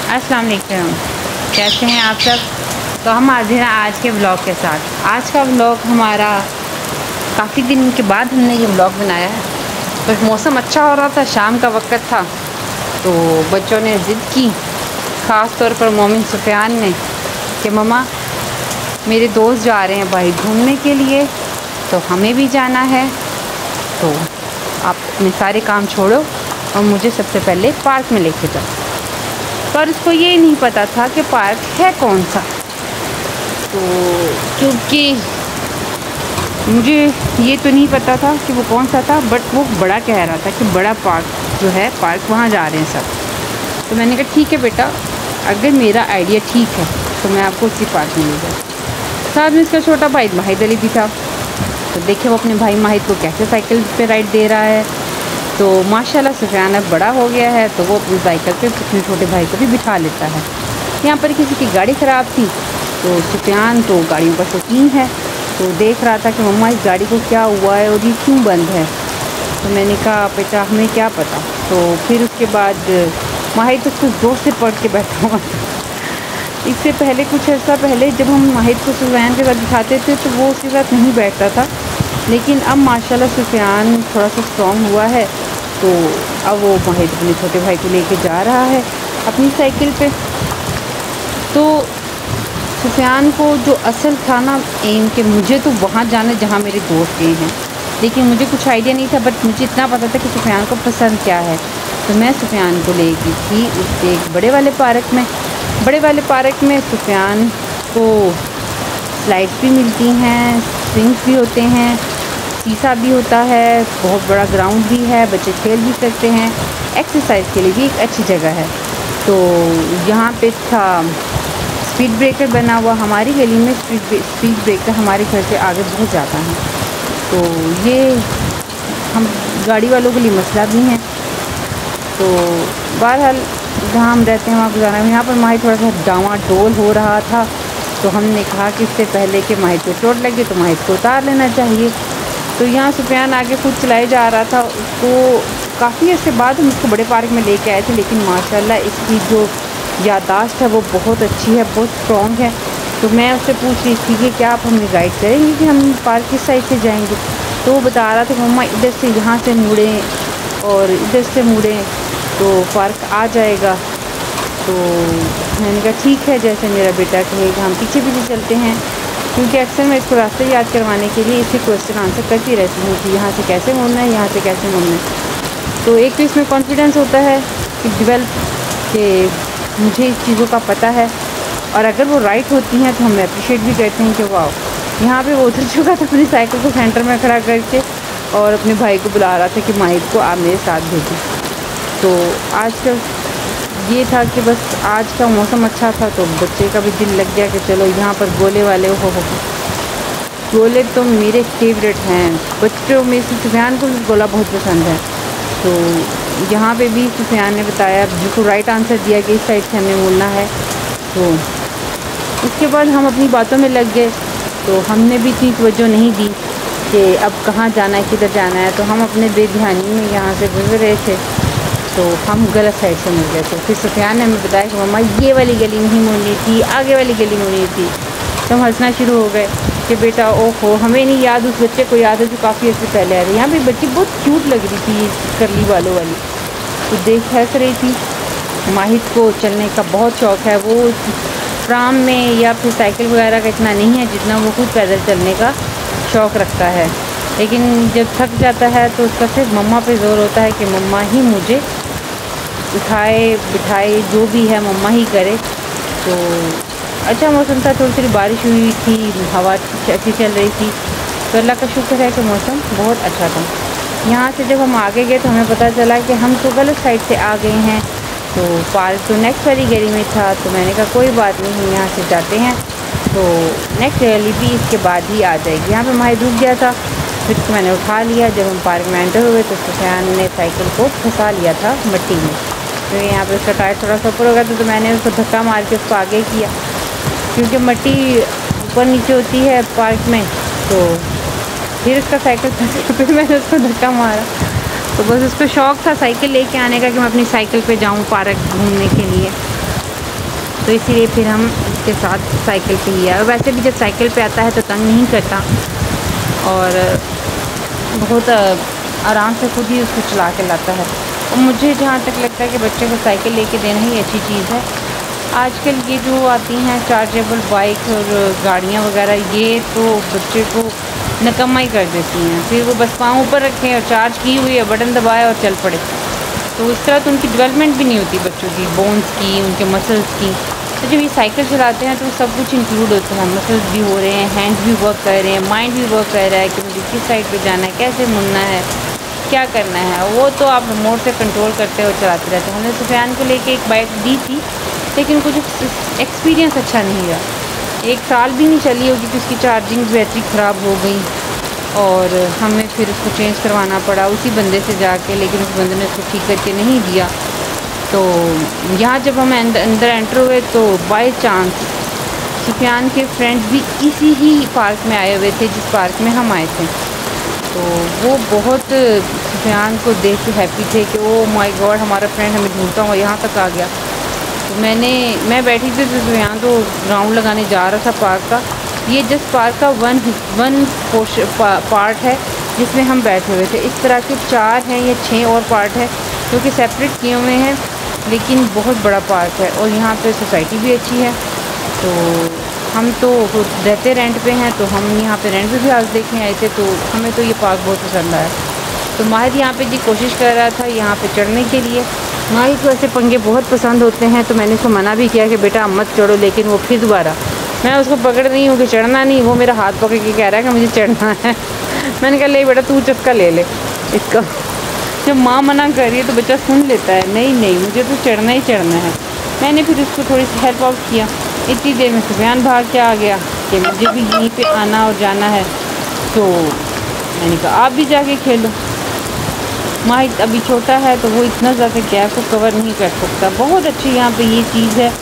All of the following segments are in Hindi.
अस्सलाम वालेकुम, कैसे हैं आप सब। तो हम हाजिर हैं आज के ब्लॉग के साथ। आज का ब्लॉग हमारा काफ़ी दिन के बाद हमने ये ब्लॉग बनाया है। तो मौसम अच्छा हो रहा था, शाम का वक्त था, तो बच्चों ने ज़िद की, ख़ास तौर पर मोमिन सुफियान ने, कि मम्मा मेरे दोस्त जा रहे हैं भाई घूमने के लिए, तो हमें भी जाना है, तो आप अपने सारे काम छोड़ो और मुझे सबसे पहले पार्क में लेके जाओ। पर उसको ये नहीं पता था कि पार्क है कौन सा। तो क्योंकि मुझे ये तो नहीं पता था कि वो कौन सा था, बट वो बड़ा कह रहा था कि बड़ा पार्क जो है, पार्क वहाँ जा रहे हैं सब। तो मैंने कहा ठीक है बेटा, अगर मेरा आइडिया ठीक है तो मैं आपको उसी पार्क में ले जाऊँ। साथ में इसका छोटा भाई माहिद अली भी था। तो देखिए वो अपने भाई माहिद को कैसे साइकिल पे राइड दे रहा है। तो माशाल्लाह सुफियान अब बड़ा हो गया है, तो वो अपनी साइकिल पे अपने छोटे भाई को भी बिठा लेता है। यहाँ पर किसी की गाड़ी ख़राब थी, तो सुफियान तो गाड़ियों का शौकीन है, तो देख रहा था कि मम्मा इस गाड़ी को क्या हुआ है और ये क्यों बंद है। तो मैंने कहा बेटा हमें क्या पता। तो फिर उसके बाद माहिद तो कुछ जोर से पढ़ के बैठा हुआ था। इससे पहले कुछ अर्सा पहले जब हम माहिद को सुफियान के साथ बिठाते थे तो वो उसके साथ नहीं बैठता था, लेकिन अब माशाल्लाह सुफियान थोड़ा सा स्ट्रॉन्ग हुआ है, तो अब वो माहिद अपने छोटे भाई को लेके जा रहा है अपनी साइकिल पे। तो सुफियान को जो असल था ना एम कि मुझे तो वहाँ जाना जहाँ मेरे दोस्त गए हैं, लेकिन मुझे कुछ आइडिया नहीं था, बट मुझे इतना पता था कि सुफियान को पसंद क्या है। तो मैं सुफियान को ले गई थी उसके एक बड़े वाले पार्क में। बड़े वाले पार्क में सुफियान को स्लाइड्स भी मिलती हैं, स्विंग्स भी होते हैं, शीशा भी होता है, बहुत बड़ा ग्राउंड भी है, बच्चे खेल भी सकते हैं, एक्सरसाइज के लिए भी एक अच्छी जगह है। तो यहाँ पे था स्पीड ब्रेकर बना हुआ, हमारी गली में स्पीड ब्रेकर हमारे घर से आगे बहुत ज़्यादा है, तो ये हम गाड़ी वालों के लिए मसला भी है। तो बहरहाल जहाँ हम रहते हैं वहाँ गुजारा है। यहाँ पर माहिद थोड़ा सा डामाडोल हो रहा था, तो हमने कहा कि इससे पहले कि माहिद को चोट लगे तो माहिद को उतार लेना चाहिए। तो यहाँ सुफियान आगे खुद चलाए जा रहा था, उसको काफ़ी अर्से बाद हम उसको बड़े पार्क में लेके आए थे, लेकिन माशाल्लाह इसकी जो याददाश्त है वो बहुत अच्छी है, बहुत स्ट्रॉन्ग है। तो मैं उससे पूछ रही थी कि क्या आप हमें गाइड करेंगे कि हम पार्क किस साइड से जाएंगे। तो वो बता रहा था मम्मा इधर से यहाँ से मुड़ें और इधर से मुड़ें तो पार्क आ जाएगा। तो मैंने कहा ठीक है, जैसे मेरा बेटा कहेगा हम पीछे पीछे चलते हैं, क्योंकि अक्सर मैं इसको रास्ते याद करवाने के लिए इसी क्वेश्चन आंसर करती रहती हूँ कि यहाँ से कैसे मुड़ना है, यहाँ से कैसे मुड़ना है। तो एक तो इसमें कॉन्फिडेंस होता है कि डेवलप कि मुझे इस चीज़ों का पता है, और अगर वो राइट होती हैं तो हम अप्रिशिएट भी करते हैं कि वाह। यहाँ पे वो उतर चुका था अपनी साइकिल को सेंटर में खड़ा करके और अपने भाई को बुला रहा था कि माहिद को आप मेरे साथ भेजें। तो आज का ये था कि बस आज का मौसम अच्छा था, तो बच्चे का भी दिल लग गया कि चलो यहाँ पर गोले वाले हो। गोले तो मेरे फेवरेट हैं, बच्चों में से सुफियान को भी गोला बहुत पसंद है। तो यहाँ पे भी सुफियान ने बताया, बिल्कुल राइट आंसर दिया कि इस साइड से हमें मुड़ना है। तो उसके बाद हम अपनी बातों में लग गए, तो हमने भी इतनी तवज्जो नहीं दी कि अब कहाँ जाना है, किधर जाना है। तो हम अपने बेध्यानी में यहाँ से गुजर रहे थे, तो हम गलत साइड से मुड़ गए थे। फिर सुफियान ने हमें बताया कि मम्मा ये वाली गली नहीं मुड़नी थी, आगे वाली गली मुड़नी थी। तो हम हंसना शुरू हो गए कि बेटा ओहो, हमें नहीं याद, उस बच्चे को याद है जो काफ़ी अर्से पहले आ रही। यहाँ पे बच्ची बहुत क्यूट लग रही थी, करली बालों वाली, तो देख हंस रही थी। माहिद को चलने का बहुत शौक़ है, वो ट्राम में या फिर साइकिल वगैरह का इतना नहीं है जितना वो खुद पैदल चलने का शौक़ रखता है, लेकिन जब थक जाता है तो उसका सिर्फ मम्मा पे ज़ोर होता है कि मम्मा ही मुझे उठाए बिठाए, जो भी है मम्मा ही करे। तो अच्छा मौसम था, थोड़ी थोड़ी बारिश हुई थी, हवा अच्छी चल रही थी, तो अल्लाह का शुक्र है कि मौसम बहुत अच्छा था। यहाँ से जब हम आगे गए तो हमें पता चला कि हम तो गलत साइड से आ गए हैं, तो पार्क तो नेक्स्ट वाली गली में था। तो मैंने कहा कोई बात नहीं, हम यहाँ से जाते हैं, तो नेक्स्ट गली भी इसके बाद ही आ जाएगी। यहाँ पर माहिद रुक गया था, फिर तो मैंने उठा लिया। जब हम पार्क में एंटर हुए तो सुफियान ने साइकिल को फंसा लिया था मिट्टी में, तो यहाँ पर उसका टायर थोड़ा सा ऊपर हो गया था, तो मैंने उसको धक्का मार के उसको आगे किया, क्योंकि मिट्टी ऊपर नीचे होती है पार्क में। तो फिर उसका साइकिल फंसा, फिर मैंने उसको धक्का मारा। तो बस उसको शौक़ था साइकिल लेके आने का कि मैं अपनी साइकिल पे जाऊँ पार्क घूमने के लिए। तो इसीलिए फिर हम उसके साथ साइकिल पे ही आए। वैसे भी जब साइकिल पे आता है तो तंग नहीं करता और बहुत आराम से खुद ही उसको चला के लाता है। और मुझे जहाँ तक लगता है कि बच्चे को साइकिल लेके देना ही अच्छी चीज़ है। आजकल ये जो आती हैं चार्जेबल बाइक और गाड़ियाँ वगैरह, ये तो बच्चे को निकम्मा ही कर देती हैं। फिर वो बस पाँव ऊपर रखें और चार्ज की हुई है, बटन दबाए और चल पड़े। तो इस तरह तो उनकी डेवलपमेंट भी नहीं होती बच्चों की, बोन्स की, उनके मसल्स की। तो जब ये साइकिल चलाते हैं तो सब कुछ इंक्लूड होता है, मसल्स भी हो रहे हैं, हैंड्स भी वर्क कर रहे हैं, माइंड भी वर्क कर रहा है कि मुझे किस साइड पे जाना है, कैसे मुड़ना है, क्या करना है। वो तो आप रिमोट से कंट्रोल करते हो, चलाते रहते हैं। हमने सुफियान को लेके एक बाइक दी थी, लेकिन कुछ एक्सपीरियंस अच्छा नहीं रहा। 1 साल भी नहीं चली होगी कि उसकी चार्जिंग बैटरी ख़राब हो गई और हमें फिर उसको चेंज करवाना पड़ा उसी बंदे से जाके, लेकिन उस बंदे ने उसको ठीक करके नहीं दिया। तो यहाँ जब हम अंदर एंटर हुए तो बाय चांस सुफियान के फ्रेंड्स भी इसी ही पार्क में आए हुए थे जिस पार्क में हम आए थे। तो वो बहुत सुफियान को देख के हैप्पी थे कि ओ माय गॉड, हमारा फ्रेंड हमें ढूंढता हुआ यहाँ तक आ गया। तो मैं बैठी थी तो सुफियान तो राउंड लगाने जा रहा था पार्क का। ये जस्ट पार्क का वन पार्ट है जिसमें हम बैठे हुए थे। इस तरह के 4 हैं या 6 और पार्ट है जो कि सेपरेट किए हुए हैं, लेकिन बहुत बड़ा पार्क है और यहाँ पे सोसाइटी भी अच्छी है। तो हम तो रहते रेंट पे हैं, तो हम यहाँ पे रेंट पे भी हाउस देखने आए थे, तो हमें तो ये पार्क बहुत पसंद आया। तो माहिर यहाँ पे जी कोशिश कर रहा था यहाँ पे चढ़ने के लिए। माहिर को ऐसे पंगे बहुत पसंद होते हैं, तो मैंने उसको मना भी किया कि बेटा मत चढ़ो, लेकिन वो फिर दोबारा, मैं उसको पकड़ रही हूँ कि चढ़ना नहीं, वो मेरा हाथ पकड़ के कह रहा है कि मुझे चढ़ना है। मैंने कहा ले बेटा तू चस्का ले ले इसका। जब माँ मना कर रही है तो बच्चा सुन लेता है, नहीं मुझे तो चढ़ना ही चढ़ना है। मैंने फिर उसको थोड़ी सी हेल्प आउट किया। इतनी देर में सुफियान भाग के आ गया कि मुझे भी यहीं पे आना और जाना है। तो मैंने कहा आप भी जाके खेलो। माहिर अभी छोटा है तो वो इतना ज़्यादा गैप को कवर नहीं कर सकता। बहुत अच्छी यहाँ पे ये चीज़ है,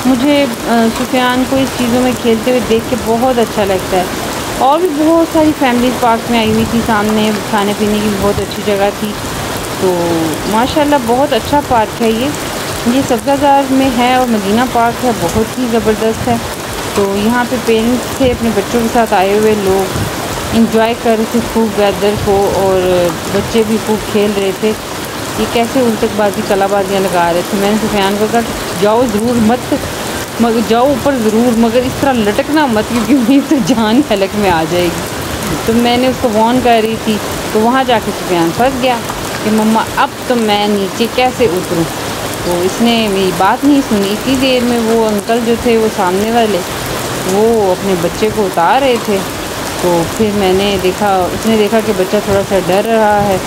मुझे सुफियान को इस चीज़ों में खेलते हुए देख के बहुत अच्छा लगता है। और भी बहुत सारी फैमिलीज़ पार्क में आई हुई थी, सामने खाने पीने की बहुत अच्छी जगह थी। तो माशाल्लाह बहुत अच्छा पार्क है ये सब्ज़ाजार में है और मदीना पार्क है, बहुत ही ज़बरदस्त है। तो यहाँ पे पेरेंट्स थे अपने बच्चों के साथ आए हुए, लोग इंजॉय कर रहे थे खूब वेदर को और बच्चे भी खूब खेल रहे थे। ये कैसे उल्टकबाजी कलाबाजियाँ लगा रहे थे। मैंने सुफियान को कहा जाओ ज़रूर मत, मगर जाओ ऊपर ज़रूर, मगर इस तरह लटकना मत क्योंकि मेरी तो जान हलक में आ जाएगी। तो मैंने उसको वार्न कर रही थी, तो वहाँ जाके सुफियान फंस गया कि मम्मा अब तो मैं नीचे कैसे उतरूँ। तो इसने मेरी बात नहीं सुनी। इतनी देर में वो अंकल जो थे वो सामने वाले, वो अपने बच्चे को उतार रहे थे। तो फिर मैंने देखा, उसने देखा कि बच्चा थोड़ा सा डर रहा है,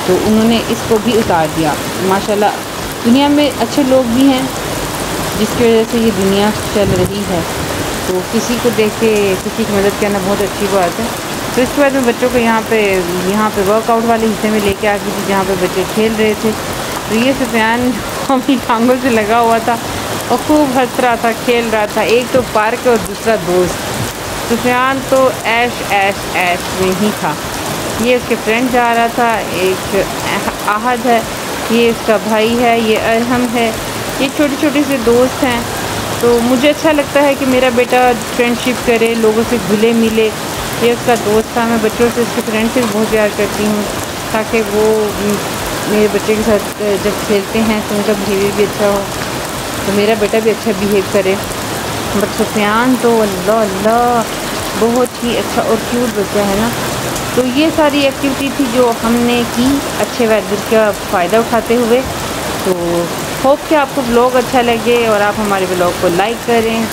तो उन्होंने इसको भी उतार दिया। माशाल्लाह दुनिया में अच्छे लोग भी हैं जिसकी वजह से ये दुनिया चल रही है। तो किसी को देख के किसी की मदद करना बहुत अच्छी बात है। तो इसके बाद मैं बच्चों को यहाँ पे वर्कआउट वाले हिस्से में लेके आ गई थी जहाँ पे बच्चे खेल रहे थे। तो ये सुफियान अपनी टांगों से लगा हुआ था और खूब हंस रहा था, खेल रहा था। एक तो पार्क और दूसरा दोस्त। सुफियान तो ऐश ऐश ऐश में ही था। ये उसके फ्रेंड जा रहा था, एक आहद है, ये उसका भाई है, ये अरहम है, ये छोटे छोटे से दोस्त हैं। तो मुझे अच्छा लगता है कि मेरा बेटा फ्रेंडशिप करे, लोगों से घुले मिले। ये उसका दोस्त था। मैं बच्चों से, उसके फ्रेंड से बहुत प्यार करती हूँ ताकि वो मेरे बच्चे के साथ जब खेलते हैं तो उनका बिहेवियर भी अच्छा हो, तो मेरा बेटा भी अच्छा बिहेव करे। बट सुफियान तो अल्लाह अल्लाह बहुत ही अच्छा और क्यूट बच्चा है ना। तो ये सारी एक्टिविटी थी जो हमने की अच्छे वेदर का फ़ायदा उठाते हुए। तो होप कि आपको ब्लॉग अच्छा लगे और आप हमारे ब्लॉग को लाइक करें,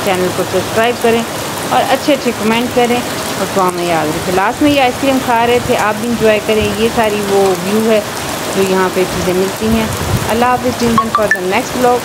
चैनल को सब्सक्राइब करें और अच्छे अच्छे कमेंट करें और दुआ में याद रखें। लास्ट में ये आइसक्रीम खा रहे थे, आप भी इंजॉय करें। ये सारी वो व्यू है जो यहाँ पे चीज़ें मिलती हैं। अल्लाह हाफ़िज़, till then for the next blog.